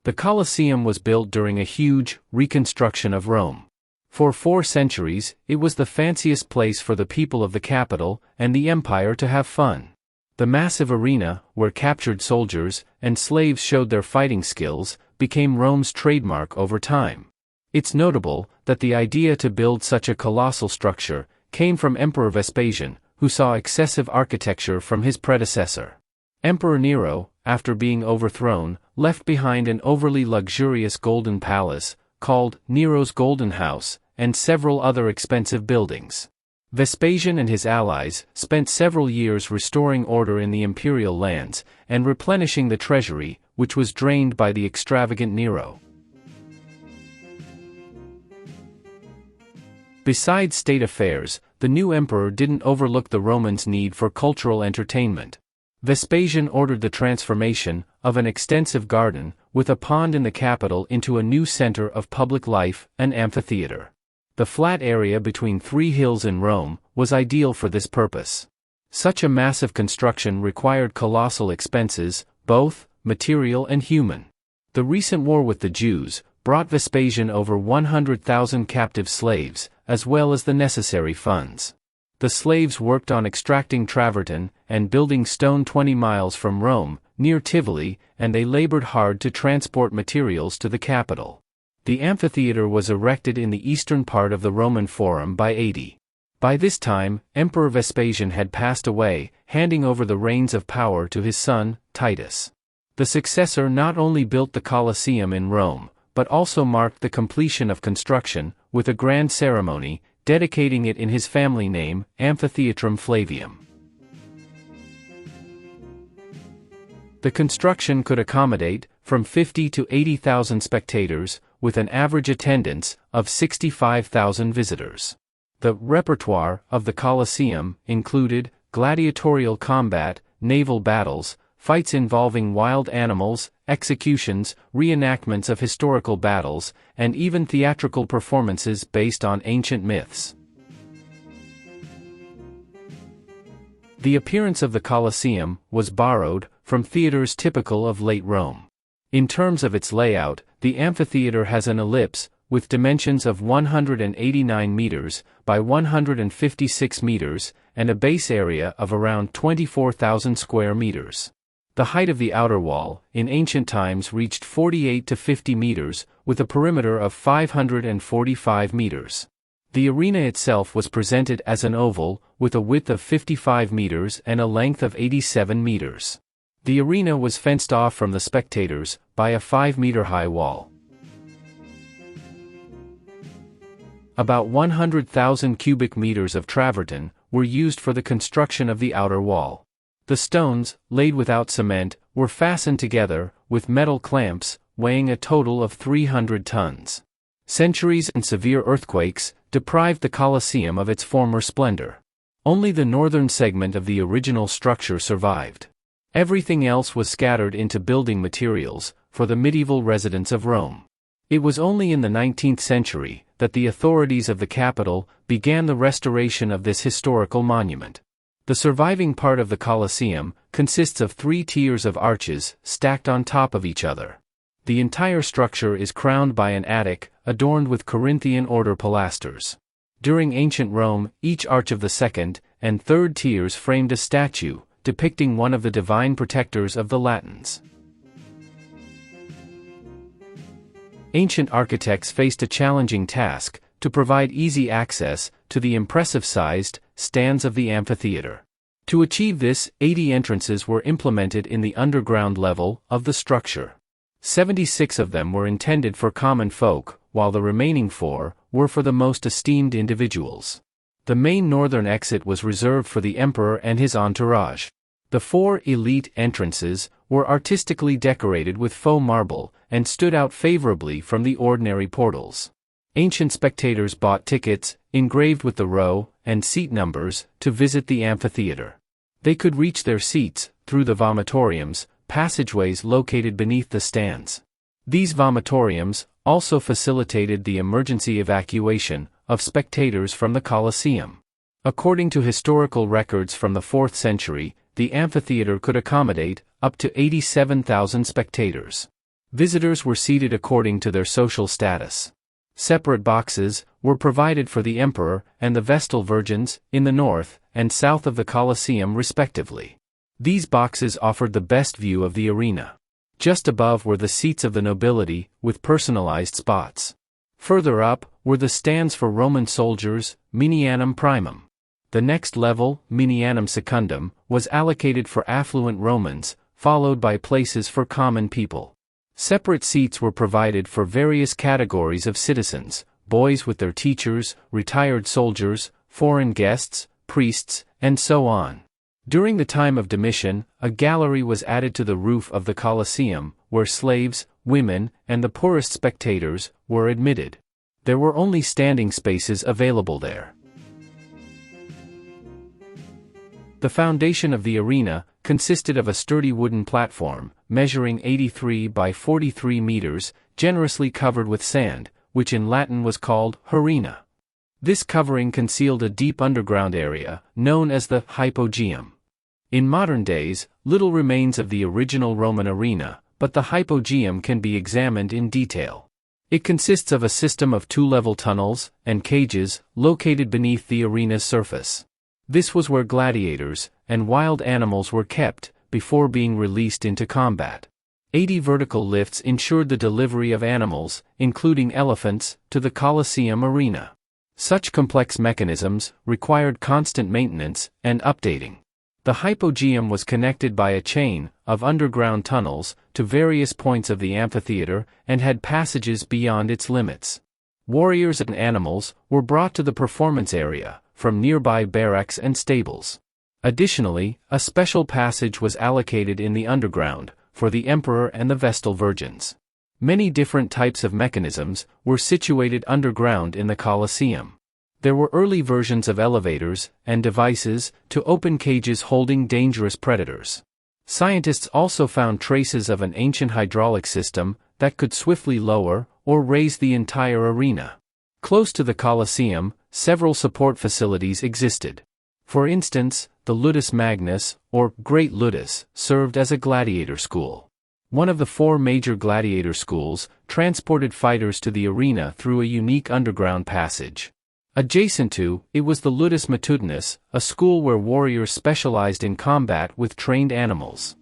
The Colosseum was built during a huge reconstruction of Rome. For 4 centuries, it was the fanciest place for the people of the capital and the empire to have fun. The massive arena, where captured soldiers and slaves showed their fighting skills, became Rome's trademark over time. It's notable that the idea to build such a colossal structure came from Emperor Vespasian, who saw excessive architecture from his predecessor. Emperor Nero, after being overthrown, left behind an overly luxurious golden palace, called Nero's Golden House, and several other expensive buildings. Vespasian and his allies spent several years restoring order in the imperial lands and replenishing the treasury, which was drained by the extravagant Nero. Besides state affairs, the new emperor didn't overlook the Romans' need for cultural entertainment. Vespasian ordered the transformation of an extensive garden with a pond in the capital into a new center of public life, an amphitheater. The flat area between 3 hills in Rome was ideal for this purpose. Such a massive construction required colossal expenses, both material and human. The recent war with the Jews brought Vespasian over 100,000 captive slaves, as well as the necessary funds. The slaves worked on extracting travertine and building stone 20 miles from Rome, near Tivoli, and they labored hard to transport materials to the capital. The amphitheater was erected in the eastern part of the Roman Forum by 80. By this time, Emperor Vespasian had passed away, handing over the reins of power to his son, Titus. The successor not only built the Colosseum in Rome, but also marked the completion of construction, with a grand ceremony, dedicating it in his family name, Amphitheatrum Flavium. The construction could accommodate from 50 to 80,000 spectators, with an average attendance of 65,000 visitors. The repertoire of the Colosseum included gladiatorial combat, naval battles, fights involving wild animals, executions, reenactments of historical battles, and even theatrical performances based on ancient myths. The appearance of the Colosseum was borrowed from theaters typical of late Rome. In terms of its layout, the amphitheater has an ellipse, with dimensions of 189 meters by 156 meters, and a base area of around 24,000 square meters. The height of the outer wall, in ancient times, reached 48 to 50 meters, with a perimeter of 545 meters. The arena itself was presented as an oval, with a width of 55 meters and a length of 87 meters. The arena was fenced off from the spectators by a 5-meter-high wall. About 100,000 cubic meters of travertine were used for the construction of the outer wall. The stones, laid without cement, were fastened together with metal clamps, weighing a total of 300 tons. Centuries and severe earthquakes deprived the Colosseum of its former splendor. Only the northern segment of the original structure survived. Everything else was scattered into building materials for the medieval residents of Rome. It was only in the 19th century that the authorities of the capital began the restoration of this historical monument. The surviving part of the Colosseum consists of 3 tiers of arches stacked on top of each other. The entire structure is crowned by an attic adorned with Corinthian order pilasters. During ancient Rome, each arch of the second and third tiers framed a statue depicting one of the divine protectors of the Latins. Ancient architects faced a challenging task to provide easy access to the impressive-sized stands of the amphitheater. To achieve this, 80 entrances were implemented in the underground level of the structure. 76 of them were intended for common folk, while the remaining 4 were for the most esteemed individuals. The main northern exit was reserved for the emperor and his entourage. The 4 elite entrances were artistically decorated with faux marble and stood out favorably from the ordinary portals. Ancient spectators bought tickets, engraved with the row and seat numbers, to visit the amphitheater. They could reach their seats through the vomitoriums, passageways located beneath the stands. These vomitoriums also facilitated the emergency evacuation of spectators from the Colosseum. According to historical records from the 4th century, the amphitheater could accommodate up to 87,000 spectators. Visitors were seated according to their social status. Separate boxes were provided for the emperor and the Vestal Virgins, in the north and south of the Colosseum respectively. These boxes offered the best view of the arena. Just above were the seats of the nobility, with personalized spots. Further up were the stands for Roman soldiers, Minianum Primum. The next level, Minianum Secundum, was allocated for affluent Romans, followed by places for common people. Separate seats were provided for various categories of citizens: boys with their teachers, retired soldiers, foreign guests, priests, and so on. During the time of Domitian, a gallery was added to the roof of the Colosseum, where slaves, women, and the poorest spectators were admitted. There were only standing spaces available there. The foundation of the arena consisted of a sturdy wooden platform, measuring 83 by 43 meters, generously covered with sand, which in Latin was called harina. This covering concealed a deep underground area, known as the hypogeum. In modern days, little remains of the original Roman arena, but the hypogeum can be examined in detail. It consists of a system of two-level tunnels and cages located beneath the arena's surface. This was where gladiators and wild animals were kept before being released into combat. 80 vertical lifts ensured the delivery of animals, including elephants, to the Colosseum arena. Such complex mechanisms required constant maintenance and updating. The hypogeum was connected by a chain of underground tunnels to various points of the amphitheater and had passages beyond its limits. Warriors and animals were brought to the performance area from nearby barracks and stables. Additionally, a special passage was allocated in the underground for the emperor and the Vestal Virgins. Many different types of mechanisms were situated underground in the Colosseum. There were early versions of elevators and devices to open cages holding dangerous predators. Scientists also found traces of an ancient hydraulic system that could swiftly lower or raise the entire arena. Close to the Colosseum, several support facilities existed. For instance, the Ludus Magnus, or Great Ludus, served as a gladiator school. One of the 4 major gladiator schools transported fighters to the arena through a unique underground passage. Adjacent to it was the Ludus Matutinus, a school where warriors specialized in combat with trained animals.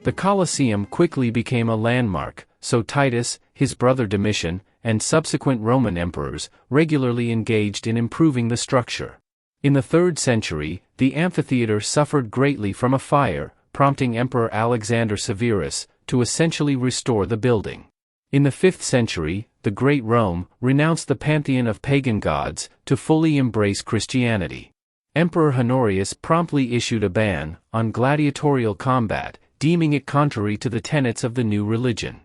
The Colosseum quickly became a landmark, so Titus, his brother Domitian, and subsequent Roman emperors regularly engaged in improving the structure. In the 3rd century, the amphitheater suffered greatly from a fire, prompting Emperor Alexander Severus to essentially restore the building. In the 5th century, the Great Rome renounced the pantheon of pagan gods to fully embrace Christianity. Emperor Honorius promptly issued a ban on gladiatorial combat, deeming it contrary to the tenets of the new religion.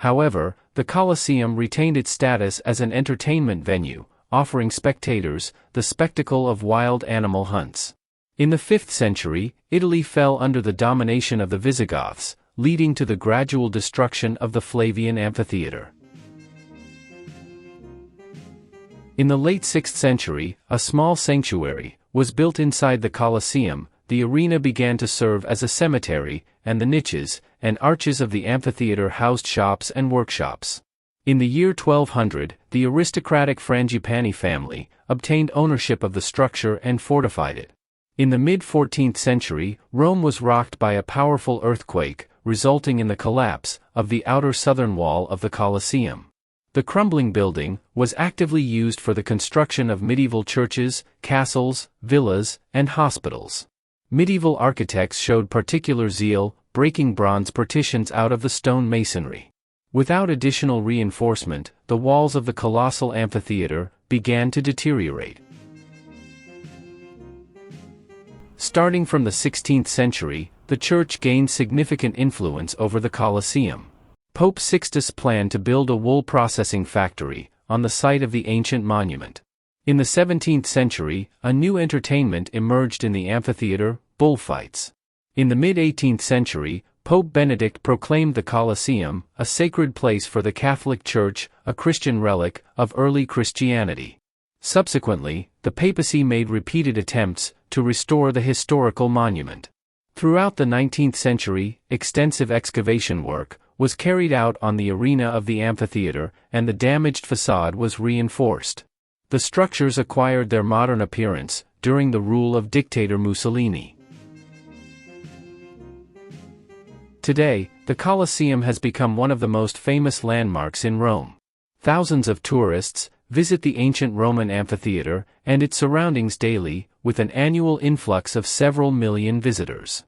However, the Colosseum retained its status as an entertainment venue, offering spectators the spectacle of wild animal hunts. In the 5th century, Italy fell under the domination of the Visigoths, leading to the gradual destruction of the Flavian amphitheater. In the late 6th century, a small sanctuary was built inside the Colosseum. The arena began to serve as a cemetery, and the niches and arches of the amphitheater housed shops and workshops. In the year 1200, the aristocratic Frangipani family obtained ownership of the structure and fortified it. In the mid-14th century, Rome was rocked by a powerful earthquake, resulting in the collapse of the outer southern wall of the Colosseum. The crumbling building was actively used for the construction of medieval churches, castles, villas, and hospitals. Medieval architects showed particular zeal, breaking bronze partitions out of the stone masonry. Without additional reinforcement, the walls of the colossal amphitheater began to deteriorate. Starting from the 16th century, the church gained significant influence over the Colosseum. Pope Sixtus planned to build a wool processing factory on the site of the ancient monument. In the 17th century, a new entertainment emerged in the amphitheater: bullfights. In the mid-18th century, Pope Benedict proclaimed the Colosseum a sacred place for the Catholic Church, a Christian relic of early Christianity. Subsequently, the papacy made repeated attempts to restore the historical monument. Throughout the 19th century, extensive excavation work was carried out on the arena of the amphitheater, and the damaged facade was reinforced. The structures acquired their modern appearance during the rule of dictator Mussolini. Today, the Colosseum has become one of the most famous landmarks in Rome. Thousands of tourists visit the ancient Roman amphitheater and its surroundings daily, with an annual influx of several million visitors.